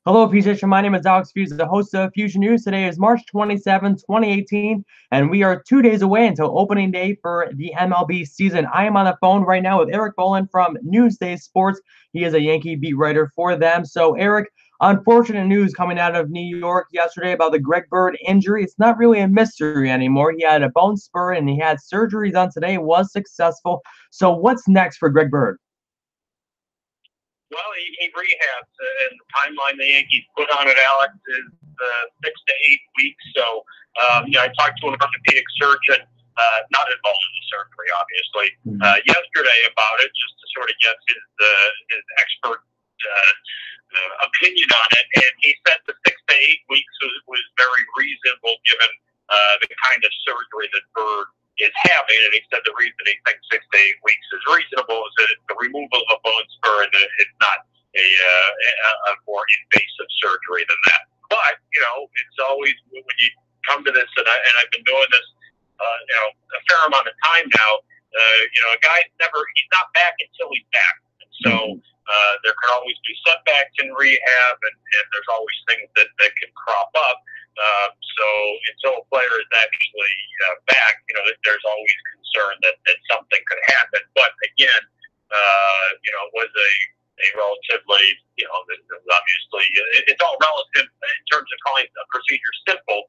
Hello, Fusion. My name is Alex Feuz, the host of Fusion News. Today is March 27, 2018, and we are 2 days away until opening day for the MLB season. I am on the phone right now with Erik Boland from Newsday Sports. He is a Yankee beat writer for them. So, Erik, unfortunate news coming out of New York yesterday about the Greg Bird injury. It's not really a mystery anymore. He had a bone spur and he had surgery done today, was successful. So, what's next for Greg Bird? Well, he rehabs, and the timeline the Yankees put on it, Alex, is 6 to 8 weeks. So, I talked to an orthopedic surgeon, not involved in the surgery, obviously, yesterday about it, just to sort of get his expert opinion on it. And he said the 6 to 8 weeks was very reasonable given the kind of surgery that Bird is having, and he said the reason he thinks 6 to 8 weeks is reasonable is that it's the removal of a bone spur and it's not a more invasive surgery than that. But, it's always, when you come to this, and I've been doing this, a fair amount of time now, a guy's he's not back until he's back. And so there can always be setbacks in rehab, and there's always things that can crop up. So until a player is actually back, there's always concern that something could happen. But again, it was a relatively, obviously, it's all relative in terms of calling a procedure simple,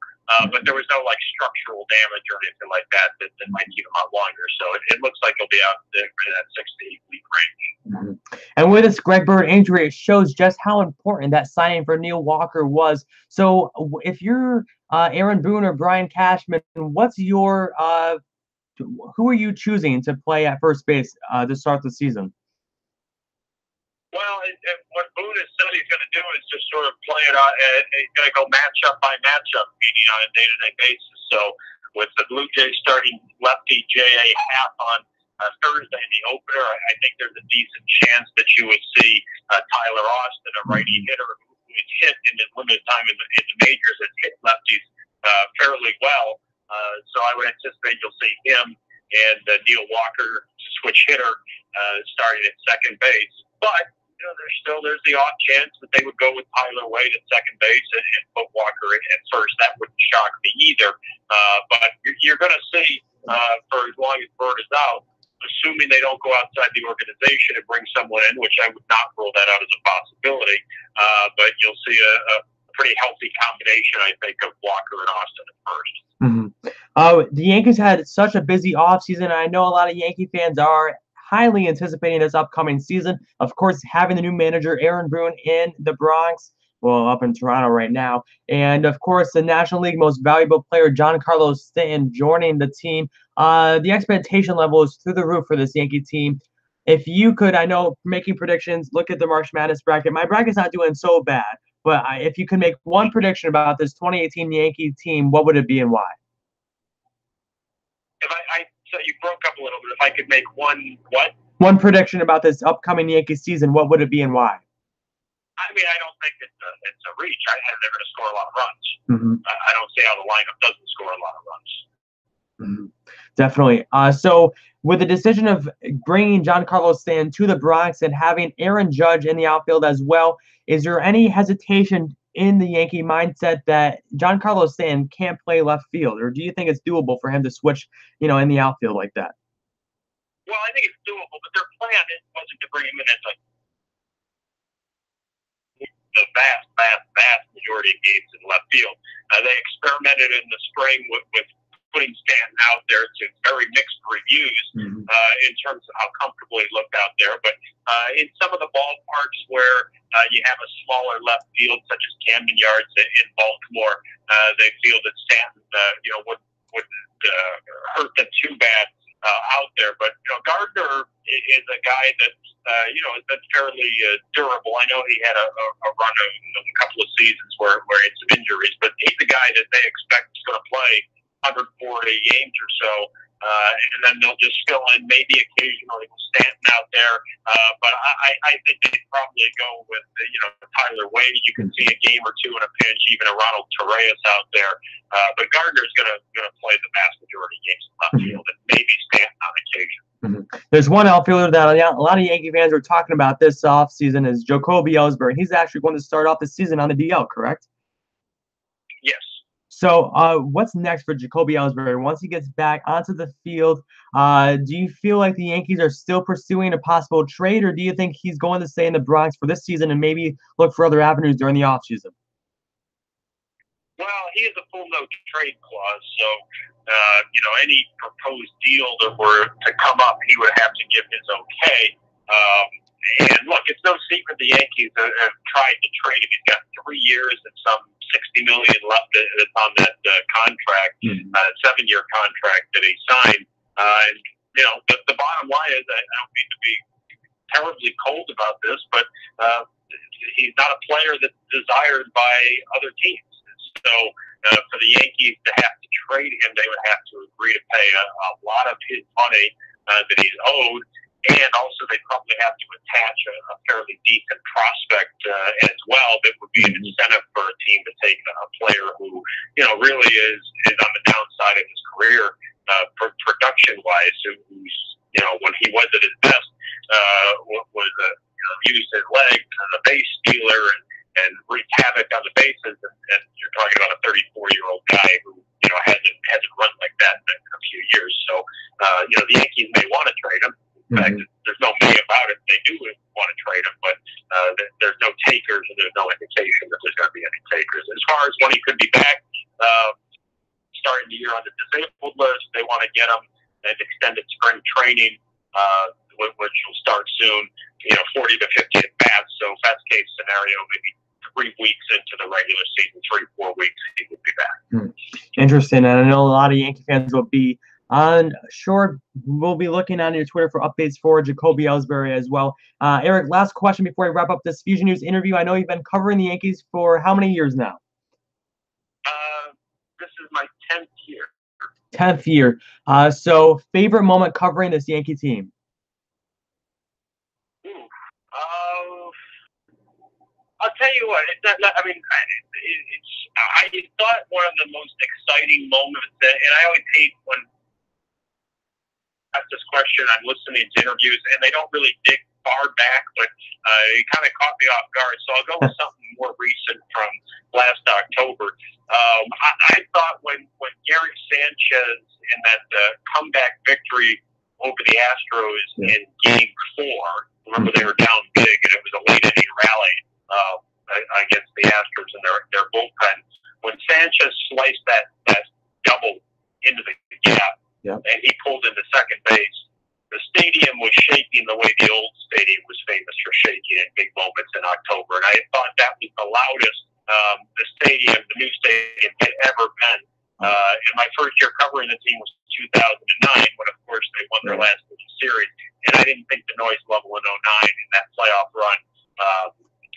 but there was no structural damage or anything like that might keep him out longer. So it looks like he'll be out there for that 6 to 8 week range. And with this Greg Bird injury, it shows just how important that signing for Neil Walker was. So if you're Aaron Boone or Brian Cashman, what's your who are you choosing to play at first base to start the season? Well, what Boone has said he's going to do is just sort of play it out. He's going to go matchup by matchup, meaning on a day-to-day basis. So with the Blue Jays starting lefty J.A. Happ on Thursday in the opener, I think there's a decent chance that you would see Tyler Austin, a righty hitter who is hit in his limited time in the majors, has hit lefties fairly well. So I would anticipate you'll see him and Neil Walker, switch hitter, starting at second base. But there's the off chance that they would go with Tyler Wade at second base and put Walker at first. That wouldn't shock me either. But you're going to see for as long as Bird is out, assuming they don't go outside the organization and bring someone in, which I would not rule that out as a possibility. But you'll see a pretty healthy combination, I think, of Walker and Austin at first. The Yankees had such a busy offseason. I know a lot of Yankee fans are highly anticipating this upcoming season. Of course, having the new manager, Aaron Boone, in the Bronx, well, up in Toronto right now. And, of course, the National League most valuable player, Giancarlo Stanton, joining the team. The expectation level is through the roof for this Yankee team. If you could, I know, making predictions, look at the March Madness bracket. My bracket's not doing so bad. But if you could make one prediction about this 2018 Yankee team, what would it be and why? So you broke up a little bit. If I could make one prediction about this upcoming Yankee season, what would it be and why? I mean, I don't think it's a reach. I think they're going to score a lot of runs. I don't see how the lineup doesn't score a lot of runs. Definitely. So with the decision of bringing Giancarlo Stanton to the Bronx and having Aaron Judge in the outfield as well, is there any hesitation in the Yankee mindset that Giancarlo Stanton can't play left field, or do you think it's doable for him to switch, in the outfield like that? Well, I think it's doable, but their plan wasn't to bring him in as the vast majority of games in left field. They experimented in the spring with putting Stanton out there to very mixed reviews in terms of how comfortable he looked out there. But in some of the ballparks where you have a smaller left field, such as Camden Yards in Baltimore, they feel that Stanton wouldn't hurt them too bad out there. But Gardner is a guy that has been fairly durable. I know he had a run of a couple of seasons where he had some injuries, but he's a guy that they expect is going to play 140 games or so, and then they'll just fill in maybe occasionally with Stanton out there. But I think they'd probably go with Tyler Wade. You can see a game or two in a pinch, even a Ronald Torreyes out there. But Gardner's going to play the vast majority of games in left field, and maybe Stanton on occasion. There's one outfielder that a lot of Yankee fans are talking about this offseason is Jacoby Ellsbury. He's actually going to start off the season on the DL, correct? Yes. So what's next for Jacoby Ellsbury once he gets back onto the field? Do you feel like the Yankees are still pursuing a possible trade, or do you think he's going to stay in the Bronx for this season and maybe look for other avenues during the offseason? Well, he has a full no trade clause, so any proposed deal that were to come up, he would have to give his okay. And look, it's no secret the Yankees have tried to trade him. He's got 3 years and some $60 million left on that contract, 7-year contract that he signed. And the bottom line is, I don't mean to be terribly cold about this, but he's not a player that's desired by other teams. So for the Yankees to have to trade him, they would have to agree to pay a lot of his money that he's owed, and also they probably have to attach a fairly decent prospect as well that would be an incentive for a team to take a player who really is on the downside of his career production-wise, who's when he was at his best was used his leg as a base stealer and wreaked havoc on the bases, and you're talking about a 34-year-old guy who hasn't run like that in a few years. So the Yankees may want to trade him. In fact, there's no may about it. They do want to trade him, but there's no takers, and there's no indication that there's going to be any takers. As far as when he could be back, starting the year on the disabled list, they want to get him an extended spring training, which will start soon. 40 to 50 at bats. So best case scenario, maybe 3 weeks into the regular season, 3-4 weeks, he would be back. Interesting. And I know a lot of Yankee fans will be sure we'll be looking on your Twitter for updates for Jacoby Ellsbury as well. Erik, last question before I wrap up this Fusion News interview. I know you've been covering the Yankees for how many years now? This is my 10th year. 10th year. So favorite moment covering this Yankee team? I'll tell you what. I thought one of the most exciting moments, and I always hate when I ask this question. I'm listening to interviews, and they don't really dig far back, but it kind of caught me off guard. So I'll go with something more recent from last October. I thought when Gary Sanchez in that comeback victory over the Astros in Game 4, remember they were down big, and it was a late inning rally against the Astros and their bullpen. When Sanchez sliced that double into the gap, and he pulled into second base, the stadium was shaking the way the old stadium was famous for shaking in big moments in October. And I thought that was the loudest the new stadium had ever been. And my first year covering the team was 2009, when, of course, they won their last World Series. And I didn't think the noise level in 2009 in that playoff run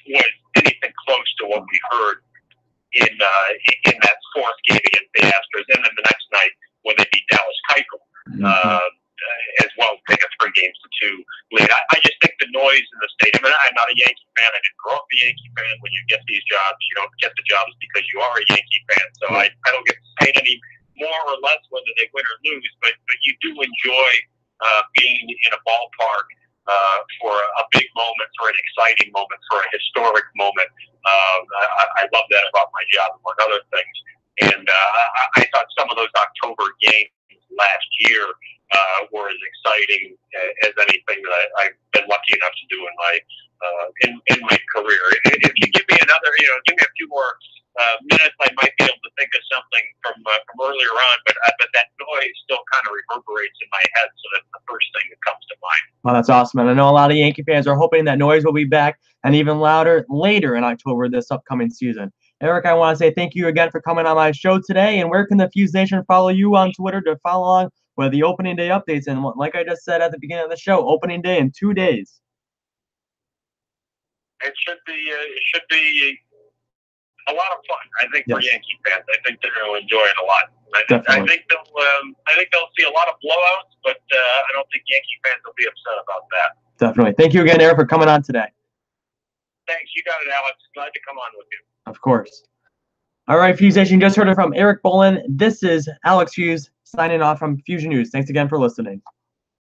was anything close to what we heard in that fourth game against the Astros. And then the next night when they beat Dallas Keuchel as well, taking 3-2 lead. I just think the noise in the stadium, and I'm not a Yankee fan. I didn't grow up a Yankee fan. When you get these jobs, you don't get the jobs because you are a Yankee fan. So I don't get paid any more or less whether they win or lose, but you do enjoy being in a ballpark for a big moment, for an exciting moment, for a historic moment. I love that about my job, among other things. And I thought some of those October games last year were as exciting as anything that I've been lucky enough to do in my career. If you give me give me a few more minutes, I might be able to think of something from earlier on. But that noise still kind of reverberates in my head, so that's the first thing that comes to mind. Well, that's awesome. And I know a lot of Yankee fans are hoping that noise will be back and even louder later in October this upcoming season. Erik, I want to say thank you again for coming on my show today. And where can the Fuse Nation follow you on Twitter to follow along with the opening day updates? And like I just said at the beginning of the show, opening day in 2 days. It should be a lot of fun. I think for Yankee fans, I think they're going to enjoy it a lot. I think they'll see a lot of blowouts, but I don't think Yankee fans will be upset about that. Definitely. Thank you again, Erik, for coming on today. Thanks. You got it, Alex. Glad to come on with you. Of course. All right, Fuse Nation, just heard it from Erik Boland. This is Alex Feuz signing off from Fusion News. Thanks again for listening.